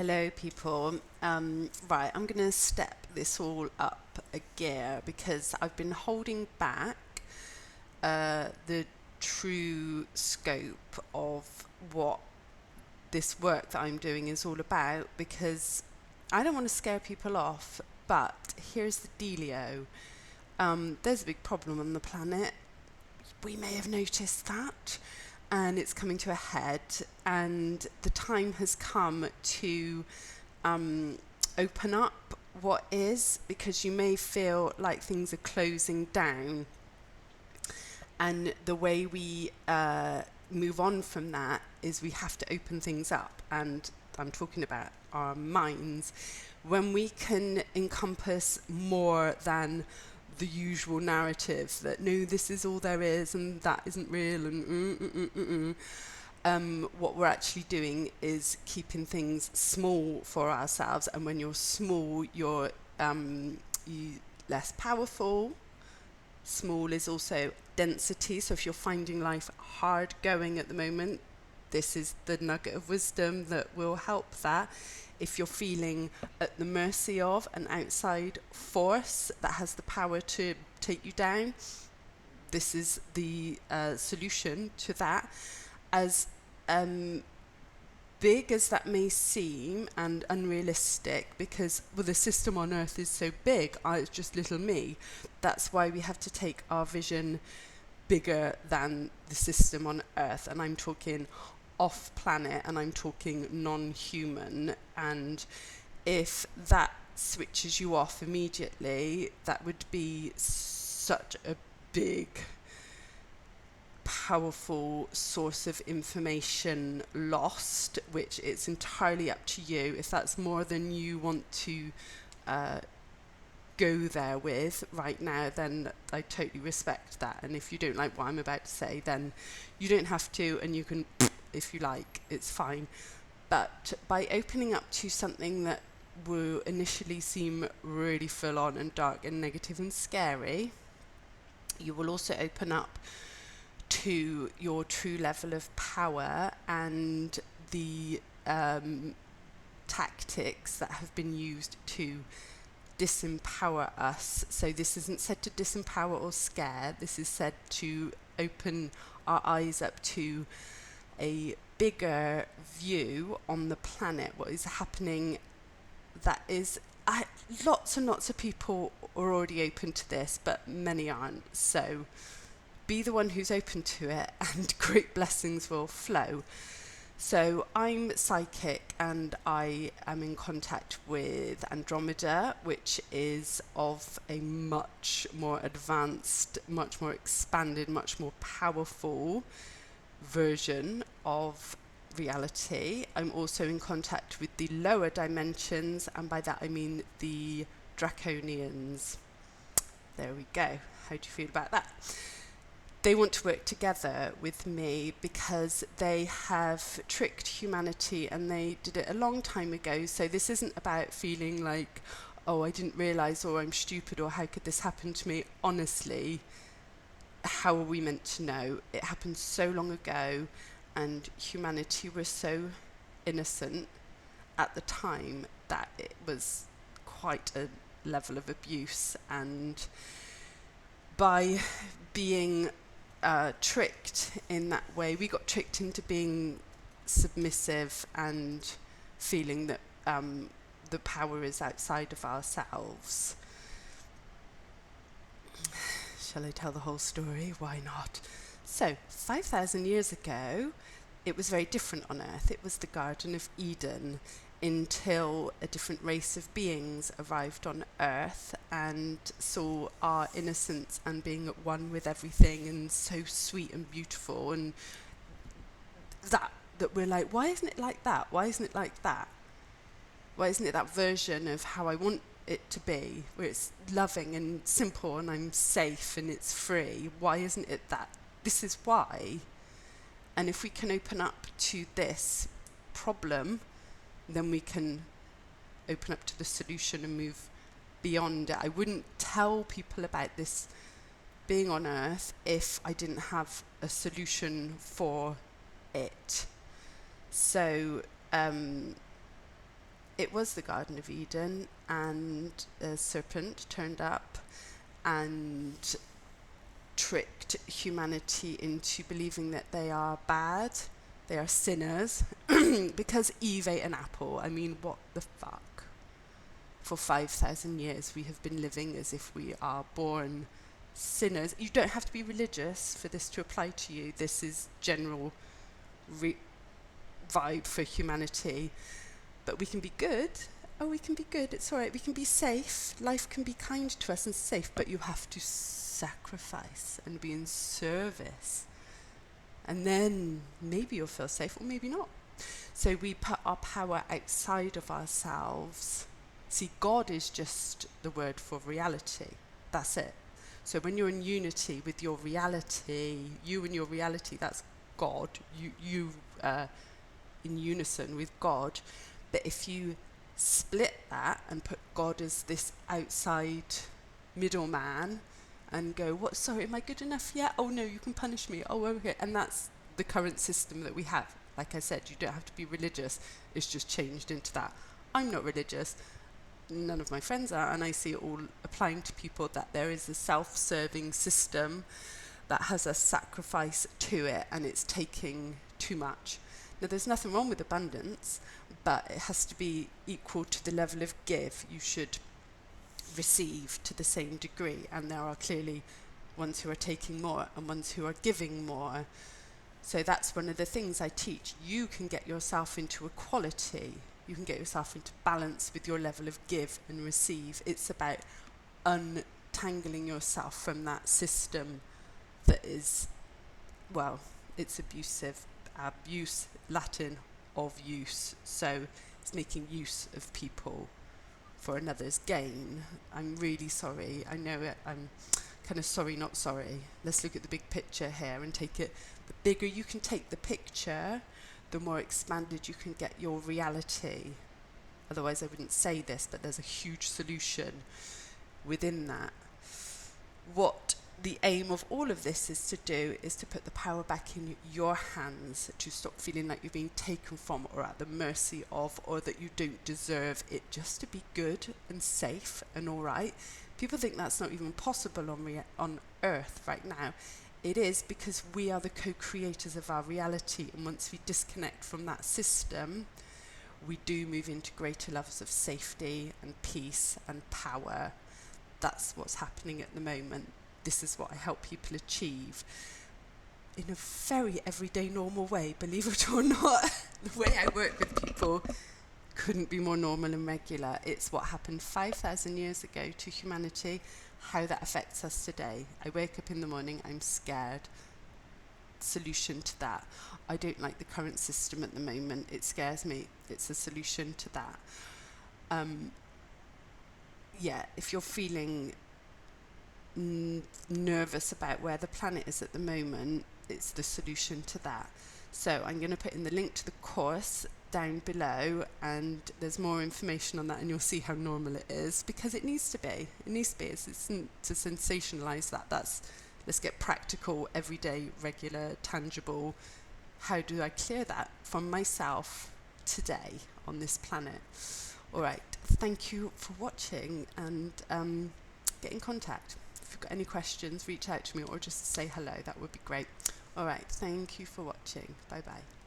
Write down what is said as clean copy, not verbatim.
Hello, people. Right, I'm going to step this all up a gear because I've been holding back the true scope of what this work that I'm doing is all about because I don't want to scare people off. But here's the dealio. There's a big problem on the planet. We may have noticed that, and it's coming to a head, and the time has come to open up what is, because you may feel like things are closing down, and the way we move on from that is we have to open things up, and I'm talking about our minds. When we can encompass more than the usual narrative that no, this is all there is and that isn't real and what we're actually doing is keeping things small for ourselves. And when you're small, you're less powerful. Small is also density. So if you're finding life hard going at the moment, this is the nugget of wisdom that will help that. If you're feeling at the mercy of an outside force that has the power to take you down, this is the solution to that. As big as that may seem and unrealistic, because the system on Earth is so big, it's just little me. That's why we have to take our vision bigger than the system on Earth. And I'm talking off planet, and I'm talking non-human. And if that switches you off immediately, that would be such a big, powerful source of information lost, which it's entirely up to you. If that's more than you want to go there with right now, then I totally respect that. And if you don't like what I'm about to say, then you don't have to, and you can if you like, it's fine. But by opening up to something that will initially seem really full on and dark and negative and scary, you will also open up to your true level of power and the tactics that have been used to disempower us. So this isn't said to disempower or scare. This is said to open our eyes up to a bigger view on the planet, what is happening. That is, lots and lots of people are already open to this, but many aren't. So be the one who's open to it, and great blessings will flow. So I'm psychic, and I am in contact with Andromeda, which is of a much more advanced, much more expanded, much more powerful version of reality. I'm also in contact with the lower dimensions, and by that I mean the draconians. There we go. How do you feel about that? They want to work together with me because they have tricked humanity, and they did it a long time ago. So this isn't about feeling like, oh, I didn't realize, or I'm stupid, or how could this happen to me? Honestly, how are we meant to know? It happened so long ago, and humanity was so innocent at the time that it was quite a level of abuse. And by being tricked in that way, we got tricked into being submissive and feeling that the power is outside of ourselves. Shall I tell the whole story? Why not? So, 5,000 years ago, it was very different on Earth. It was the Garden of Eden, until a different race of beings arrived on Earth and saw our innocence and being at one with everything, and so sweet and beautiful, and that we're like, why isn't it like that? Why isn't it like that? Why isn't it that version of how I want it to be, where it's loving and simple and I'm safe and it's free? Why isn't it that? This is why. And if we can open up to this problem, then we can open up to the solution and move beyond it. I wouldn't tell people about this being on Earth if I didn't have a solution for it. So it was the Garden of Eden, and a serpent turned up and tricked humanity into believing that they are bad, they are sinners, because Eve ate an apple. I mean, what the fuck? For 5,000 years, we have been living as if we are born sinners. You don't have to be religious for this to apply to you. This is general vibe for humanity. But we can be good. Oh, we can be good. It's all right. We can be safe. Life can be kind to us and safe, but you have to sacrifice and be in service. And then maybe you'll feel safe or maybe not. So we put our power outside of ourselves. See, God is just the word for reality. That's it. So when you're in unity with your reality, you and your reality, that's God. You in unison with God. But if you split that and put God as this outside middleman and go, what, sorry, am I good enough yet? Oh no, you can punish me. Oh, okay. And that's the current system that we have. Like I said, you don't have to be religious. It's just changed into that. I'm not religious. None of my friends are. And I see it all applying to people, that there is a self-serving system that has a sacrifice to it, and it's taking too much. Now, there's nothing wrong with abundance, but it has to be equal to the level of give. You should receive to the same degree, and there are clearly ones who are taking more and ones who are giving more. So that's one of the things I teach. You can get yourself into equality. You can get yourself into balance with your level of give and receive. It's about untangling yourself from that system that is, well, it's abusive. Abuse, Latin of use. So it's making use of people for another's gain. I'm really sorry. I know it. I'm kind of sorry, not sorry. Let's look at the big picture here and take it. The bigger you can take the picture, the more expanded you can get your reality. Otherwise, I wouldn't say this, but there's a huge solution within that. What the aim of all of this is to do is to put the power back in your hands, to stop feeling like you're being taken from or at the mercy of, or that you don't deserve it, just to be good and safe and all right. People think that's not even possible on Earth right now. It is, because we are the co-creators of our reality, and once we disconnect from that system, we do move into greater levels of safety and peace and power. That's what's happening at the moment. This is what I help people achieve in a very everyday, normal way, believe it or not. The way I work with people couldn't be more normal and regular. It's what happened 5,000 years ago to humanity, how that affects us today. I wake up in the morning, I'm scared. Solution to that. I don't like the current system at the moment. It scares me. It's a solution to that. If you're feeling nervous about where the planet is at the moment, it's the solution to that. So I'm going to put in the link to the course down below, and there's more information on that, and you'll see how normal it is, because it needs to be. It needs to be. It's to sensationalize that. Let's get practical, everyday, regular, tangible. How do I clear that from myself today on this planet? All right. Thank you for watching, and get in contact. If you've got any questions, reach out to me, or just say hello. That would be great. All right. Thank you for watching. Bye-bye.